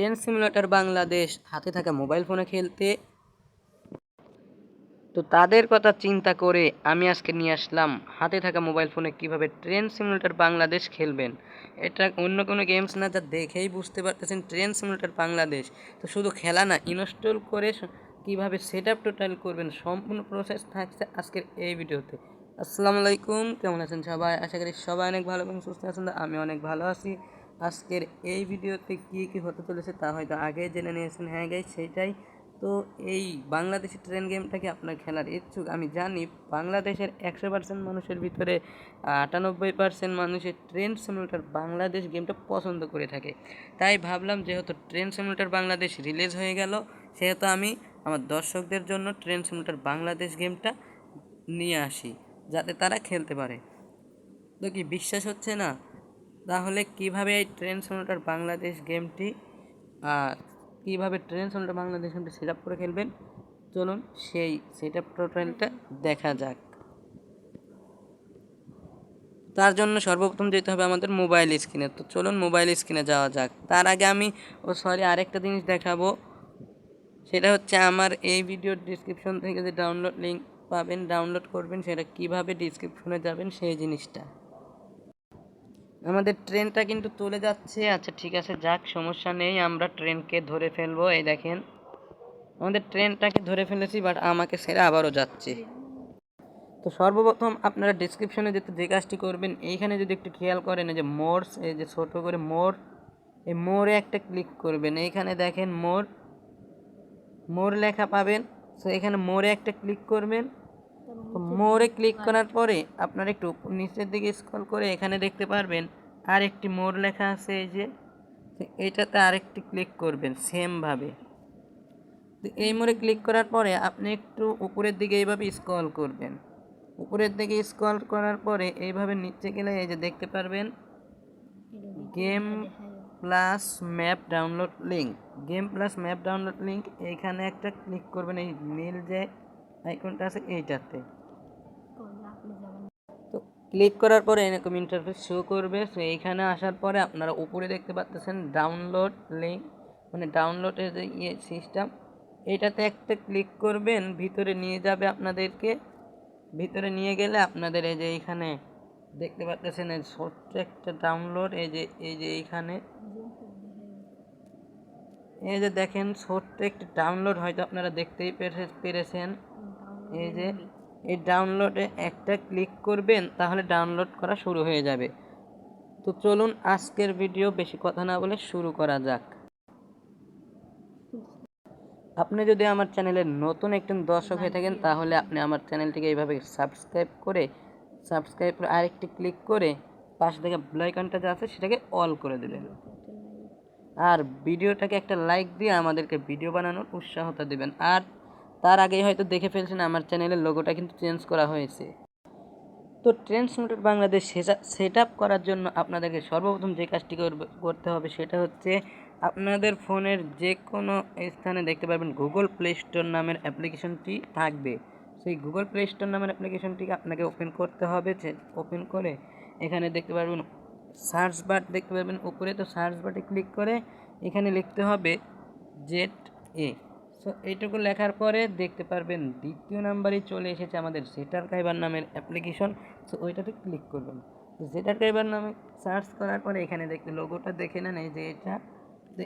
Train simulator Bangladesh হাতে থাকা mobile ফোনে খেলতে। তো তাদের কথা চিন্তা করে আমি আজকে নিয়ে আসলাম হাতে থাকা মোবাইল ফোনে কিভাবে ট্রেন সিমুলেটর বাংলাদেশ খেলবেন। এটা অন্য কোনো গেমস না, যা দেখেই বুঝতে পারতেছেন ট্রেন সিমুলেটর বাংলাদেশ। তো শুধু খেলা না, ইনস্টল করে কিভাবে সেট আপ টোটাল করবেন, সম্পূর্ণ প্রসেস থাকছে আজকের এই ভিডিওতে। আসসালামু আলাইকুম, কেমন আছেন সবাই? আশা করি সবাই অনেক ভালো এবং সুস্থ আছেন। আমি অনেক ভালো আছি। আজকের এই ভিডিওতে কী কী হতে চলেছে তা হয়তো আগে জেনে নিয়েছেন। হ্যাঁ গাইস, সেইটাই। তো এই বাংলাদেশি ট্রেন গেমটাকে আপনার খেলার ইচ্ছুক। আমি জানি বাংলাদেশের 100% মানুষের ভিতরে 98% মানুষের ট্রেন সিমুলেটর বাংলাদেশ গেমটা পছন্দ করে থাকে। তাই ভাবলাম যেহেতু ট্রেন সিমুলেটর বাংলাদেশ রিলিজ হয়ে গেল, সেহেতু আমি আমার দর্শকদের জন্য ট্রেন সিমুলেটর বাংলাদেশ গেমটা নিয়ে আসি, যাতে তারা খেলতে পারে। তো কি বিশ্বাস হচ্ছে না? তাহলে কিভাবে এই ট্রেন সিমুলেটর বাংলাদেশ গেমটি কীভাবে ট্রেন সিমুলেটর বাংলাদেশ গেমটি সেট আপ করে খেলবেন, চলুন সেই সেট আপ টোটালটা দেখা যাক। তার জন্য সর্বপ্রথম যেতে হবে আমাদের মোবাইল স্ক্রিনে। তো চলুন মোবাইল স্ক্রিনে যাওয়া যাক। তার আগে আমি আরেকটা জিনিস দেখাবো। সেটা হচ্ছে আমার এই ভিডিওর ডিসক্রিপশন থেকে যে ডাউনলোড লিঙ্ক পাবেন, ডাউনলোড করবেন, সেটা কিভাবে ডিসক্রিপশনে যাবেন সেই জিনিসটা। আমাদের ট্রেনটা কিন্তু চলে যাচ্ছে। আচ্ছা ঠিক আছে, যাক, সমস্যা নেই, আমরা ট্রেনকে ধরে ফেলবো। এই দেখেন আমাদের ট্রেনটাকে ধরে ফেলেছি, বাট আমাকে ছেড়ে আবারও যাচ্ছে। তো সর্বপ্রথম আপনারা ডিসক্রিপশনে যে কাজটি করবেন, এইখানে যদি একটু খেয়াল করেন, এই যে মোড়স, এই যে ছোটো করে মোড়, এই মোড়ে একটা ক্লিক করবেন। এইখানে দেখেন মোড় লেখা পাবেন। তো এখানে মোড়ে একটা ক্লিক করবেন। তো মোড়ে ক্লিক করার পরে আপনারা একটু নিচের দিকে স্ক্রল করে এখানে দেখতে পারবেন আর একটি মোড় লেখা আছে, এই যে এইটাতে আরেকটি ক্লিক করবেন সেমভাবে। তো এই মোড়ে ক্লিক করার পরে আপনি একটু উপরের দিকে এইভাবে স্ক্রল করবেন। উপরের দিকে স্ক্রল করার পরে এইভাবে নিচে গেলে এই যে দেখতে পারবেন game plus map download link. Game plus map download link, এইখানে একটা ক্লিক করবেন। এই নীল যে আইকনটা আছে এইটাতে। তো ক্লিক করার পরে এরকম ইন্টারফেস শো করবে। সো এইখানে আসার পরে আপনারা উপরে দেখতে পাচ্ছেন ডাউনলোড লিঙ্ক, মানে ডাউনলোডের যে সিস্টেম, এইটাতে একটা ক্লিক করবেন। ভিতরে নিয়ে যাবে আপনাদেরকে। ভিতরে নিয়ে গেলে আপনাদের এই যে এইখানে দেখতে পাচ্ছেন এই ছোট্ট একটা ডাউনলোড, এই যে এইখানে এই যে দেখেন ছোট্ট একটা ডাউনলোড, হয়তো আপনারা দেখতেই পেরেছেন। এই যে এই ডাউনলোডে একটা ক্লিক করবেন, তাহলে ডাউনলোড করা শুরু হয়ে যাবে। তো চলুন আজকের ভিডিও বেশি কথা না বলে শুরু করা যাক। আপনি যদি আমার চ্যানেলের নতুন একজন দর্শক হয়ে থাকেন, তাহলে আপনি আমার চ্যানেলটিকে এইভাবে সাবস্ক্রাইব করে আরেকটি ক্লিক করে পাশে থেকে বেল আইকনটা যা আছে সেটাকে অল করে দেবেন। আর ভিডিওটাকে একটা লাইক দিয়ে আমাদেরকে ভিডিও বানানোর উৎসাহতা দেবেন। আর তার আগেই হয়তো দেখে ফেলছেন আমার চ্যানেলের লোগোটা কিন্তু চেঞ্জ করা হয়েছে। তো train simulator Bangladesh set up করার জন্য আপনাদেরকে সর্বপ্রথম যে কাজটি করতে হবে সেটা হচ্ছে আপনাদের ফোনের যে কোনো স্থানে দেখতে পারবেন গুগল প্লে স্টোর নামের অ্যাপ্লিকেশনটি থাকবে। সেই গুগল প্লে স্টোর নামের অ্যাপ্লিকেশনটিকে আপনাকে ওপেন করতে হবে। ওপেন করে এখানে দেখতে পারবেন সার্চ বার দেখতে পারবেন উপরে। তো সার্চ বারে ক্লিক করে এখানে লিখতে হবে জেট এ। সো এইটুকু লেখার পরে দেখতে পারবেন দ্বিতীয় নাম্বারই চলে এসেছে আমাদের জেটার কাইবার নামের অ্যাপ্লিকেশন। সো ওইটাতে ক্লিক করবেন। তো জেটার কাইবার নামে সার্চ করার পরে এখানে দেখতে লোগোটা দেখে নেন, এই যে এটা। তো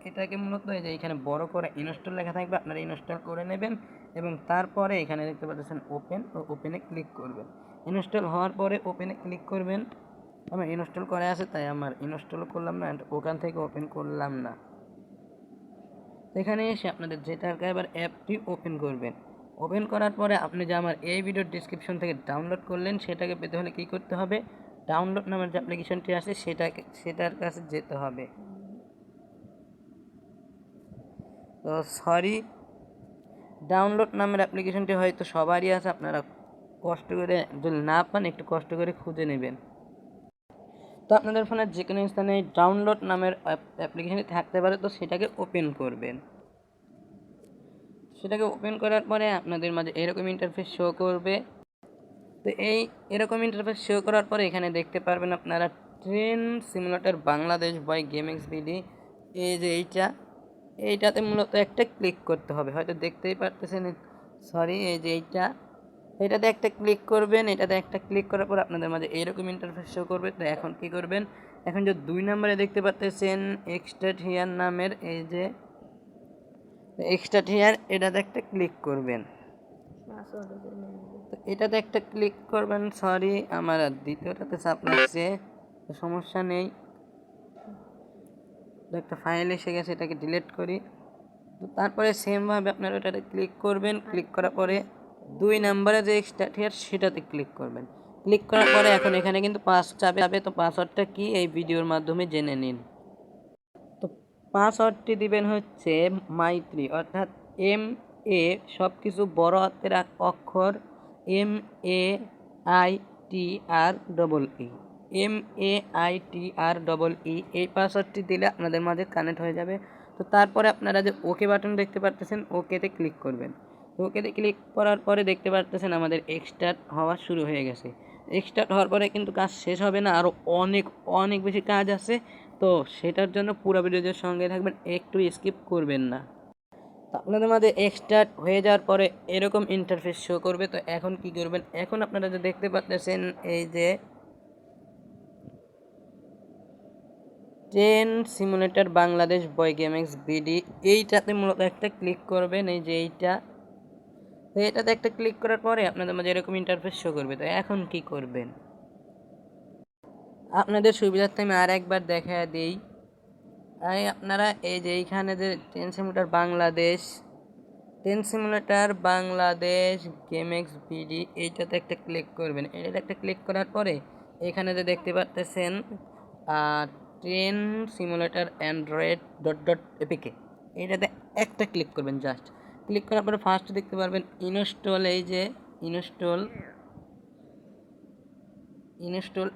এটাকে মূলত এই যে এখানে বড় করে ইনস্টল লেখা থাকবে, আপনারা ইনস্টল করে নেবেন। এবং তারপরে এখানে দেখতে পাচ্ছেন ওপেন, ও ওপেনে ক্লিক করবেন। ইনস্টল হওয়ার পরে ওপেনে ক্লিক করবেন। আমার ইনস্টল করা আছে তাই আমার ইনস্টল করলাম না, ওখান থেকে ওপেন করলাম না। এখানে এসে আপনাদের জেটার কাইবার অ্যাপটি ওপেন করবেন। ওপেন করার পরে আপনি যে আমার এই ভিডিওর ডিসক্রিপশন থেকে ডাউনলোড করলেন, সেটাকে পেতে হলে কী করতে হবে, ডাউনলোড নামের যে অ্যাপ্লিকেশনটি আছে সেটার কাছে যেতে হবে। তো ডাউনলোড নামের অ্যাপ্লিকেশনটি হয়তো সবারই আছে, আপনারা কষ্ট করে যদি না পান একটু কষ্ট করে খুঁজে নেবেন। তো আপনাদের ফোনের যে কোনো স্থানে ডাউনলোড নামের অ্যাপ্লিকেশনটি থাকতে পারে। তো সেটাকে ওপেন করবেন। সেটাকে ওপেন করার পরে আপনাদের মাঝে এরকম ইন্টারফেস শো করবে। তো এরকম ইন্টারফেস শো করার পরে এখানে দেখতে পারবেন আপনারা train simulator Bangladesh by GameX BD. এই যে এইটাতে মূলত একটা ক্লিক করতে হবে, হয়তো দেখতেই পারতেছেন। সরি, এই যে এটাতে একটা ক্লিক করবেন। এটাতে একটা ক্লিক করার পর আপনাদের মাঝে এরকম ইন্টারফেস শো করবে। তো এখন কি করবেন, এখন যে 2 নম্বরে দেখতে পাচ্ছেন এক্সট্রাক্ট হিয়ার নামের, এই যে এক্সট্রাক্ট হিয়ার, এটাতে একটা ক্লিক করবেন। তো এটাতে একটা ক্লিক করবেন। সরি, আমার আর দ্বিতীয়টাতে চাপ লাগছে, সমস্যা নেই। একটা ফাইল এসে গেছে, এটাকে ডিলিট করি। তো তারপরে সেমভাবে আপনারা ওটাতে ক্লিক করবেন। ক্লিক করার পরে 2 নম্বরে যে এক্সট্রাক্ট হিয়ার সেটাতে ক্লিক করবেন। ক্লিক করার পরে এখন এখানে কিন্তু পাসওয়ার্ড চাবে। তো পাসওয়ার্ডটা কি এই ভিডিওর মাধ্যমে জেনে নিন। তো পাসওয়ার্ডটি দিবেন হচ্ছে মাইত্রী, অর্থাৎ MA সব কিছু বড় হাতের অক্ষর, MAITREE, MAITREE। এই পাসওয়ার্ডটি দিলে আপনাদের মাঝে কানেক্ট হয়ে যাবে। তো তারপরে আপনারা যে ওকে বাটন দেখতে পারতেছেন, ওকেতে ক্লিক করবেন। ওকেতে ক্লিক করার পরে দেখতে পারতেছেন আমাদের এক্সট্রাক্ট হওয়া শুরু হয়ে গেছে। এক্সট্রাক্ট হওয়ার পরে কিন্তু কাজ শেষ হবে না, আরও অনেক অনেক বেশি কাজ আছে। তো সেটার জন্য পুরো ভিডিওর সঙ্গে থাকবেন, একটু স্কিপ করবেন না। আপনাদের মাঝে এক্সট্রাক্ট হয়ে যাওয়ার পরে এরকম ইন্টারফেস শো করবে। তো এখন কি করবেন, এখন আপনারা যে দেখতে পাচ্ছেন এই যে ট্রেন সিমুলেটর বাংলাদেশ বয় গেমএক্স বিডি, এইটাতে মূলত একটা ক্লিক করবেন। এই যে তো এটাতে একটা ক্লিক করার পরে আপনাদের মাঝে এরকম ইন্টারফেস শো করবে। তো এখন কি করবেন, আপনাদের সুবিধার্থে আমি আর একবার দেখা দিই। আপনারা এই যে এইখানে যে ট্রেন সিমুলেটর বাংলাদেশ গেমএক্স বিডি, এইটাতে একটা ক্লিক করবেন। এটাতে একটা ক্লিক করার পরে এখানে যে দেখতে পাচ্ছেন ট্রেন সিমুলেটর অ্যান্ড্রয়েড .epic, এইটাতে একটা ক্লিক করবেন। জাস্ট ক্লিক করার পরে ফার্স্ট দেখতে পারবেন ইনস্টল। এই যে ইনস্টল,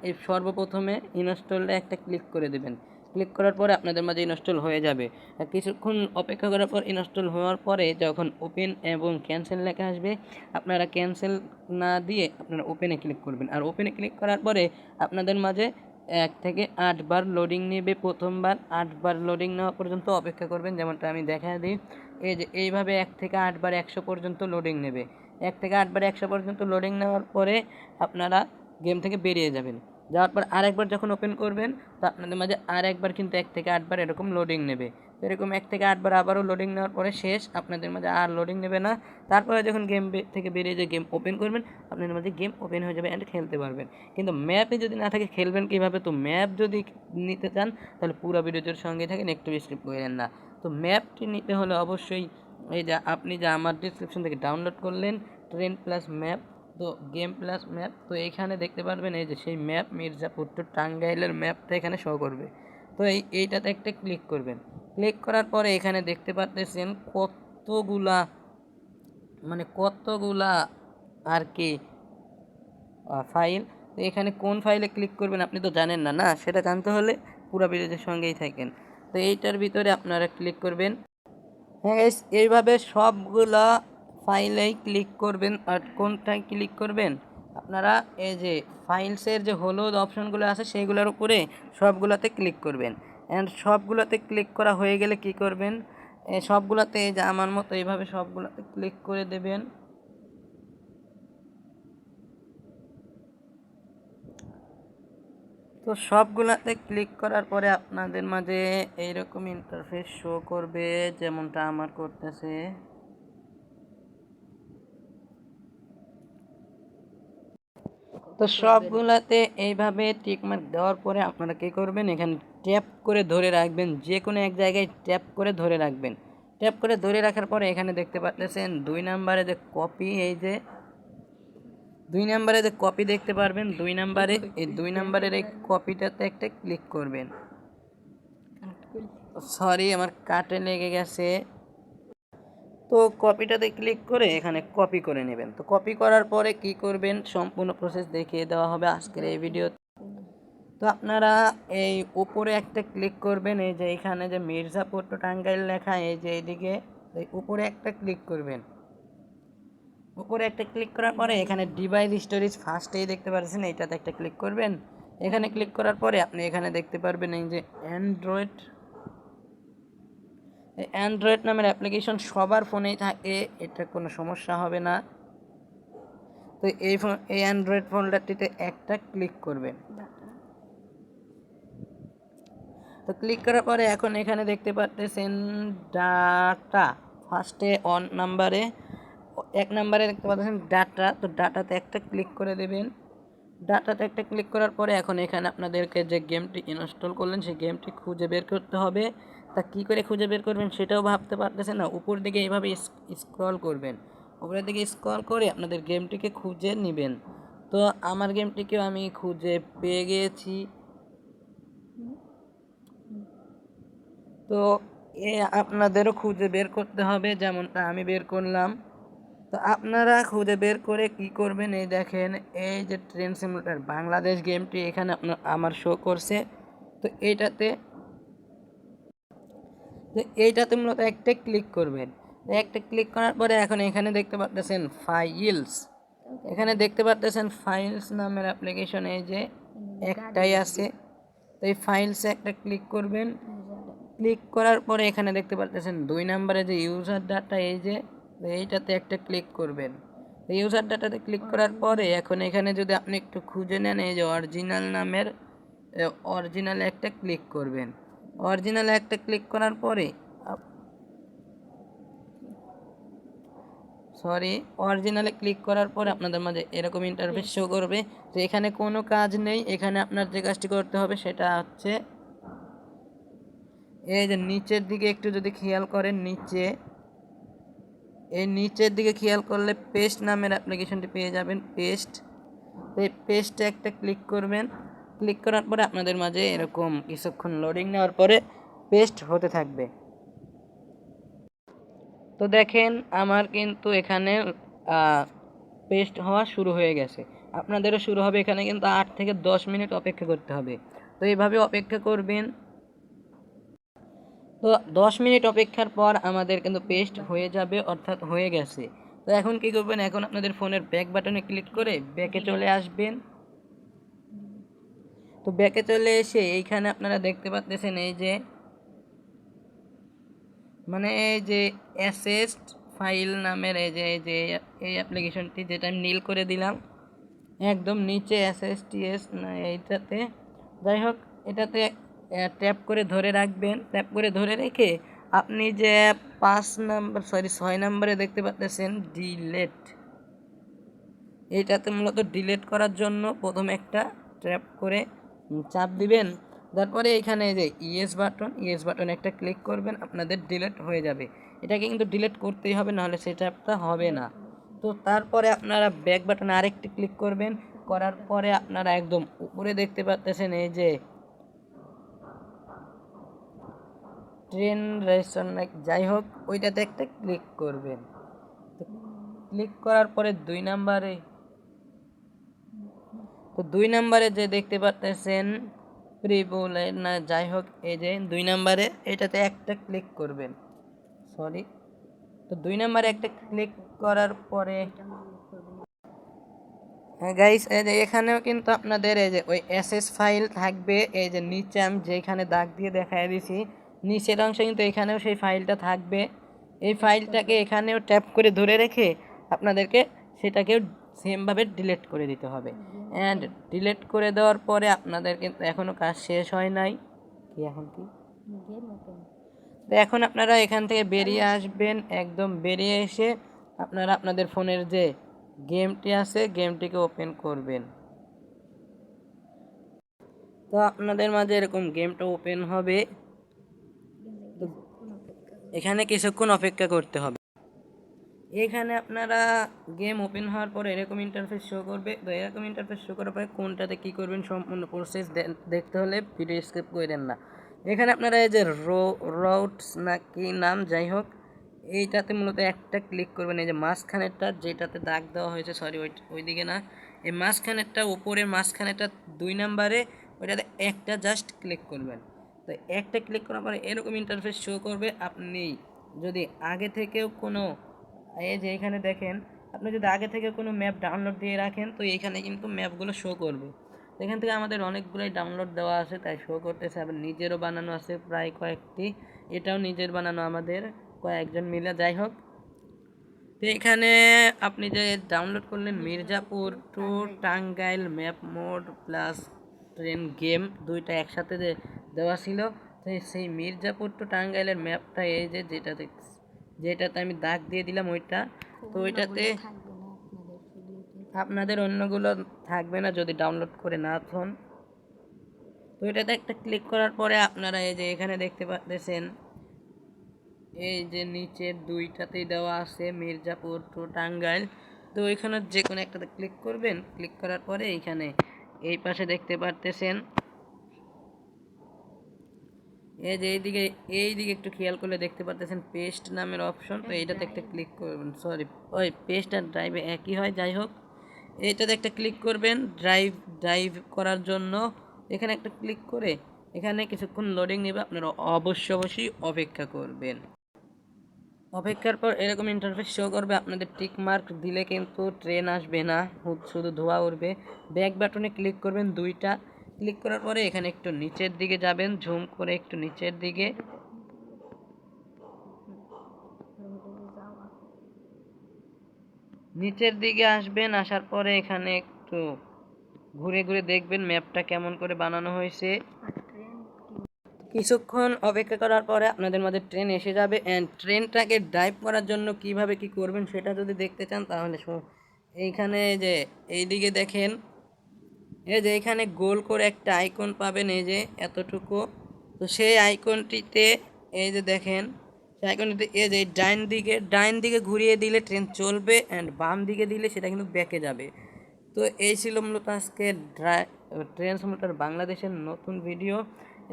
এই সর্বপ্রথমে ইনস্টলটা একটা ক্লিক করে দেবেন। ক্লিক করার পরে আপনাদের মাঝে ইনস্টল হয়ে যাবে। কিছুক্ষণ অপেক্ষা করার পর ইনস্টল হওয়ার পরে যখন ওপেন এবং ক্যান্সেল লেখা আসবে, আপনারা ক্যান্সেল না দিয়ে আপনারা ওপেনে ক্লিক করবেন। আর ওপেনে ক্লিক করার পরে আপনাদের মাঝে 1 থেকে 8 বার লোডিং নেবে। প্রথমবার 8 বার লোডিং নেওয়া পর্যন্ত অপেক্ষা করবেন, যেমনটা আমি দেখা দিই। এই যে এইভাবে 1 থেকে 8 বার 100 পর্যন্ত লোডিং নেবে। 1 থেকে 8 বার 100 পর্যন্ত লোডিং নেওয়ার পরে আপনারা গেম থেকে বেরিয়ে যাবেন। যাওয়ার পর আরেকবার যখন ওপেন করবেন, তো আপনাদের মাঝে আরেকবার কিন্তু 1 থেকে 8 বার এরকম লোডিং নেবে। তো এরকম 1 থেকে 8 বার আবারও লোডিং নেওয়ার পরে শেষ, আপনাদের মাঝে আর লোডিং নেবে না। তারপরে যখন গেম থেকে বেরিয়ে যে গেম ওপেন করবেন, আপনাদের মাঝে গেম ওপেন হয়ে যাবে অ্যান্ড খেলতে পারবেন। কিন্তু ম্যাপে যদি না থাকে খেলবেন কীভাবে? তো ম্যাপ যদি নিতে চান তাহলে পুরো ভিডিওর সঙ্গে থাকেন, একটু স্কিপ করেন না। তো ম্যাপটি নিতে হলে অবশ্যই এই যে আপনি যে আমার ডিসক্রিপশন থেকে ডাউনলোড করলেন ট্রেন প্লাস ম্যাপ, তো গেম প্লাস ম্যাপ, তো এইখানে দেখতে পারবেন এই যে সেই ম্যাপ মির্জাপুর টু টাঙ্গাইলের ম্যাপটা এখানে শো করবে। তো এইটাতে একটা ক্লিক করবেন। ক্লিক করার পরে এখানে দেখতে পাচ্ছেন কতগুলা আর কি ফাইল। তো এখানে কোন ফাইলে ক্লিক করবেন আপনি তো জানেন না, সেটা জানতে হলে পুরো ভিডিওর সঙ্গেই থাকেন। তো এইটার ভিতরে আপনারা ক্লিক করবেন। হ্যাঁ গাইস, এইভাবে সবগুলা ফাইলেই ক্লিক করবেন। আর কোনটায় ক্লিক করবেন, আপনারা এই যে ফাইলসের যে হলুদ অপশনগুলো আছে সেইগুলোর উপরে সবগুলোতে ক্লিক করবেন। অ্যান্ড সবগুলোতে ক্লিক করা হয়ে গেলে কি করবেন, সবগুলোতে এই যে আমার মতো এইভাবে সবগুলোতে ক্লিক করে দেবেন। তো সবগুলাতে ক্লিক করার পরে আপনাদের মাঝে এইরকম ইন্টারফেস শো করবে, যেমনটা আমার করতেছে। তো সবগুলাতে এইভাবে টিকমার্ক দেওয়ার পরে আপনারা কী করবেন, এখানে ট্যাপ করে ধরে রাখবেন। যে কোনো এক জায়গায় ট্যাপ করে ধরে রাখবেন। ট্যাপ করে ধরে রাখার পরে এখানে দেখতে পাচ্ছেন 2 নম্বরে যে কপি, এই যে 2 নম্বরে যে কপি দেখতে পারবেন, 2 নম্বরে এই 2 নম্বরের এই কপিটাতে একটা ক্লিক করবেন। সরি, আমার কাটে লেগে গেছে। তো কপিটাতে ক্লিক করে এখানে কপি করে নেবেন। তো কপি করার পরে কি করবেন, সম্পূর্ণ প্রসেস দেখিয়ে দেওয়া হবে আজকের এই ভিডিও। তো আপনারা এই উপরে একটা ক্লিক করবেন। এই যে এখানে যে মির্জাপুর টু টাঙ্গাইল লেখা, এই যে এইদিকে এই উপরে একটা ক্লিক করবেন। উপরে একটা ক্লিক করার পরে এখানে ডিভাইস স্টোরেজ ফার্স্টেই দেখতে পাচ্ছেন, এইটাতে একটা ক্লিক করবেন। এখানে ক্লিক করার পরে আপনি এখানে দেখতে পারবেন এই যে অ্যান্ড্রয়েড নামের অ্যাপ্লিকেশন সবার ফোনেই থাকে, এটা কোনো সমস্যা হবে না। তো এই অ্যান্ড্রয়েড ফোল্ডারটিতে একটা ক্লিক করবেন। তো ক্লিক করার পরে এখন এখানে দেখতে পাচ্ছেন ডাটা, ফার্স্টে অন নাম্বারে 1 নাম্বারে দেখতে পাচ্ছেন ডাটা। তো ডাটাতে একটা ক্লিক করে দেবেন। ডাটাতে একটা ক্লিক করার পরে এখন এখানে আপনাদেরকে যে গেমটি ইনস্টল করলেন সেই গেমটি খুঁজে বের করতে হবে। তা কী করে খুঁজে বের করবেন সেটাও ভাবতে পারতেছেন না? উপর দিকে এইভাবে স্ক্রল করবেন, উপরের দিকে স্ক্রল করে আপনাদের গেমটিকে খুঁজে নেবেন। তো আমার গেমটিকেও আমি খুঁজে পেয়ে গিয়েছি। তো আপনাদেরও খুঁজে বের করতে হবে, যেমনটা আমি বের করলাম। তো আপনারা খুঁজে বের করে কি করবেন, এই দেখেন এই যে ট্রেন সিমুলেটর বাংলাদেশ গেমটি এখানে আমার শো করছে। তো এইটাতে মূলত একটা ক্লিক করবেন। একটা ক্লিক করার পরে এখন এখানে দেখতে পাচ্ছেন ফাইলস, এখানে দেখতে পাচ্ছেন ফাইলস নামের অ্যাপ্লিকেশন এই যে একটাই আছে। তো এই ফাইলসে একটা ক্লিক করবেন। ক্লিক করার পরে এখানে দেখতে পাচ্ছেন 2 নম্বরে যে ইউজার ডাটা, এই যে এইটাতে একটা ক্লিক করবেন। ইউজার ডাটাতে ক্লিক করার পরে এখন এখানে যদি আপনি একটু খুঁজে নেন, এই যে অরিজিনাল নামের অরিজিনালে একটা ক্লিক করবেন। অরিজিনালে একটা ক্লিক করার পরে অরিজিনালে ক্লিক করার পরে আপনাদের মাঝে এরকম ইন্টারফেস শো করবে যে এখানে কোনো কাজ নেই। এখানে আপনার যে কাজটি করতে হবে সেটা হচ্ছে এই যে নিচের দিকে একটু যদি খেয়াল করেন, নিচের দিকে খেয়াল করলে পেস্ট নামের অ্যাপ্লিকেশনটি পেয়ে যাবেন, পেস্ট। এই পেস্টে একটা ক্লিক করবেন। ক্লিক করার পরে আপনাদের মাঝে এরকম কিছুক্ষণ লোডিং নেওয়ার পরে পেস্ট হতে থাকবে। তো দেখেন আমার কিন্তু এখানে পেস্ট হওয়া শুরু হয়ে গেছে, আপনাদেরও শুরু হবে। এখানে কিন্তু 8 থেকে 10 মিনিট অপেক্ষা করতে হবে। তো এইভাবে অপেক্ষা করবেন। তো 10 মিনিট অপেক্ষার পর আমাদের কিন্তু পেস্ট হয়ে যাবে, অর্থাৎ হয়ে গেছে। তো এখন কি করবেন, এখন আপনাদের ফোনের ব্যাক বাটনে ক্লিক করে ব্যাকে চলে আসবেন। তো ব্যাকে চলে এসে এইখানে আপনারা দেখতে পাচ্ছেন এই যে এই যে অ্যাসেস ফাইল নামের এই অ্যাপ্লিকেশনটি, যেটা আমি নীল করে দিলাম একদম নিচে SSTS না এইটাতে, যাই হোক এটাতে ট্যাপ করে ধরে রাখবেন। ট্যাপ করে ধরে রেখে আপনি যে 6 নম্বরে দেখতে পাচ্ছেন ডিলেট, এইটাতে মূলত ডিলেট করার জন্য প্রথমে একটা ট্যাপ করে চাপ দিবেন। তারপরে এখানে যে ইয়েস বাটন একটা ক্লিক করবেন, আপনাদের ডিলেট হয়ে যাবে। এটাকে কিন্তু ডিলেট করতেই হবে, নাহলে সেটা অ্যাপটা হবে না। তো তারপরে আপনারা ব্যাক বাটনে আরেকটি ক্লিক করবেন। করার পরে আপনারা একদম উপরে দেখতে পাচ্ছেন এই যে ট্রেন রেশন, যাই হোক ওইটাতে একটা ক্লিক করবেন। তো ক্লিক করার পরে 2 নম্বরে যে দেখতে পাচ্ছেন প্রিবুলের না, যাই হোক এই যে 2 নম্বরে এটাতে একটা ক্লিক করবেন। তো 2 নম্বরে একটা ক্লিক করার পরে হ্যাঁ গাইস, এই যে এখানেও কিন্তু আপনাদের এই যে ওই এসএস ফাইল থাকবে। এই যে নিচে আমি যেখানে দাগ দিয়ে দেখাই দিছি নিচের অংশে কিন্তু এখানেও সেই ফাইলটা থাকবে। এই ফাইলটাকে এখানেও ট্যাপ করে ধরে রেখে আপনাদেরকে সেটাকেও সেমভাবে ডিলিট করে দিতে হবে। অ্যান্ড ডিলিট করে দেওয়ার পরে আপনাদের কিন্তু এখনও কাজ শেষ হয় নাই। তো এখন আপনারা এখান থেকে বেরিয়ে আসবেন। একদম বেরিয়ে এসে আপনারা আপনাদের ফোনের যে গেমটি আছে গেমটিকে ওপেন করবেন। তো আপনাদের মাঝে এরকম গেমটা ওপেন হবে। এখানে কিছুক্ষণ অপেক্ষা করতে হবে। এখানে আপনারা গেম ওপেন হওয়ার পরে এরকম ইন্টারফেস শো করবে। তো এরকম ইন্টারফেস শো করার পরে কোনটাতে কী করবেন সম্পূর্ণ প্রসেস দেখতে হলে ভিডিও স্কিপ করেন না। এখানে আপনারা এই যে রুটস না কি নাম, যাই হোক এইটাতে মূলত একটা ক্লিক করবেন। এই যে মাঝখানেরটা যেটাতে দাগ দেওয়া হয়েছে, ওইদিকে না, এই মাঝখানেরটা, উপরের মাঝখানেরটা 2 নম্বরে ওইটাতে একটা জাস্ট ক্লিক করবেন। তো একটা ক্লিক করার পরে এরকম ইন্টারফেস শো করবে। আপনি যদি আগে থেকেও কোনো এই যে এখানে দেখেন, আপনি যদি আগে থেকে কোনো ম্যাপ ডাউনলোড দিয়ে রাখেন তো এইখানে কিন্তু ম্যাপগুলো শো করবে। তো এখান থেকে আমাদের অনেকগুলোই ডাউনলোড দেওয়া আছে তাই শো করতেছে, আবার নিজেরও বানানো আছে প্রায় কয়েকটি। এটাও নিজের বানানো আমাদের কয়েকজন মিলে। যাই হোক, তো এখানে আপনি যে ডাউনলোড করলেন Mirzapur to Tangail map mode plus train game, দুইটা একসাথে যে দেওয়া ছিল, তো সেই মির্জাপুর টু টাঙ্গাইলের ম্যাপটা এই যে যেটাতে আমি দাগ দিয়ে দিলাম ওইটা, তো ওইটাতে আপনাদের অন্যগুলো থাকবে না যদি ডাউনলোড করে না হন। তো এটাতে একটা ক্লিক করার পরে আপনারা এই যে এখানে দেখতে পাচ্ছেন, এই যে নিচের দুইটাতেই দেওয়া আছে মির্জাপুর টু টাঙ্গাইল। তো এখানে যে কোনো একটাতে ক্লিক করবেন, ক্লিক করার পরে এইখানে এই পাশে দেখতে পারতেছেন, এই যে এইদিকে একটু খেয়াল করলে দেখতে পারতেছেন পেস্ট নামের অপশন। তো এইটাতে একটা ক্লিক করবেন, সরি ওই পেস্ট আর ড্রাইভে একই হয়। যাই হোক, এইটাতে একটা ক্লিক করবেন ড্রাইভ করার জন্য। এখানে একটা ক্লিক করে এখানে কিছুক্ষণ লোডিং নেবে, আপনারা অবশ্যই অপেক্ষা করবেন। অপেক্ষার পর এরকম ইন্টারফেস শো করবে, আপনাদের টিক মার্ক দিলে কিন্তু ট্রেন আসবে না, শুধু ধোঁয়া উঠবে। ব্যাক বাটনে ক্লিক করবেন দুইটা, ক্লিক করার পরে এখানে একটু নিচের দিকে যাবেন, ঝুম করে একটু নিচের দিকে, আসবেন। আসার পরে এখানে একটু ঘুরে ঘুরে দেখবেন ম্যাপটা কেমন করে বানানো হয়েছে। কিছুক্ষণ অপেক্ষা করার পরে আপনাদের মাঝে ট্রেন এসে যাবে। অ্যান্ড ট্রেনটাকে ড্রাইভ করার জন্য কিভাবে কি করবেন সেটা যদি দেখতে চান তাহলে এইখানে যে এইদিকে দেখেন, এই যে এখানে গোল করে একটা আইকন পাবেন, এই যে এতটুকু। তো সেই আইকনটিতে এই যে দেখেন, সেই আইকনটিতে এই যে ডাইন দিকে ঘুরিয়ে দিলে ট্রেন চলবে, অ্যান্ড বাম দিকে দিলে সেটা কিন্তু ব্যাকে যাবে। তো এই ছিল মূলত আজকে ট্রেন সিমুলেটর বাংলাদেশের নতুন ভিডিও।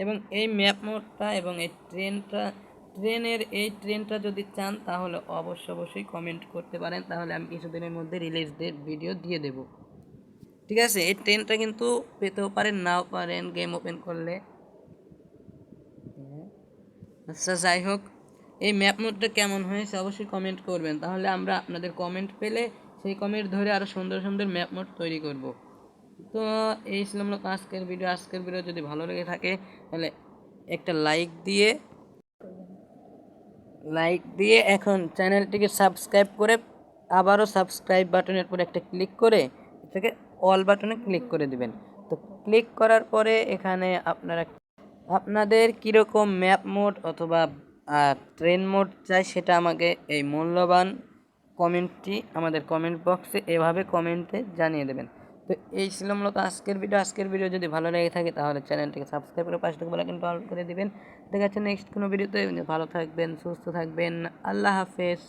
এবং এই ম্যাপ মোডটা এবং এই ট্রেনটা যদি চান তাহলে অবশ্যই কমেন্ট করতে পারেন, তাহলে আমি কিছুদিনের মধ্যে রিলিজ ডেট ভিডিও দিয়ে দেব। ঠিক আছে, এই ট্রেনটা কিন্তু পেতেও পারেন নাও পারেন গেম ওপেন করলে। আচ্ছা, যাই হোক, এই ম্যাপ মোডটা কেমন হয়েছে অবশ্যই কমেন্ট করবেন, তাহলে আমরা আপনাদের কমেন্ট পেলে সেই কমেন্ট ধরে আরও সুন্দর ম্যাপ মোড তৈরি করব। তো এই ছিল মূলত আজকের ভিডিও যদি ভালো লেগে থাকে তাহলে একটা লাইক দিয়ে এখন চ্যানেলটিকে সাবস্ক্রাইব করে আবারও সাবস্ক্রাইব বাটনের উপর একটা ক্লিক করে এটাকে অল বাটনে ক্লিক করে দিবেন। তো ক্লিক করার পরে এখানে আপনাদের কীরকম ম্যাপ মোড অথবা ট্রেন মোড চাই সেটা আমাকে এই মূল্যবান কমেন্টটি আমাদের কমেন্ট বক্সে এভাবে কমেন্টে জানিয়ে দেবেন। তো এই ছিল মূলত আজকের ভিডিও যদি ভালো লেগে থাকে তাহলে চ্যানেলটিকে সাবস্ক্রাইব করে পাশে থেকে বেল আইকনটা অল করে দিবেন। দেখা যাচ্ছে নেক্সট কোনো ভিডিওতে। ভালো থাকবেন, সুস্থ থাকবেন, আল্লাহ হাফেজ।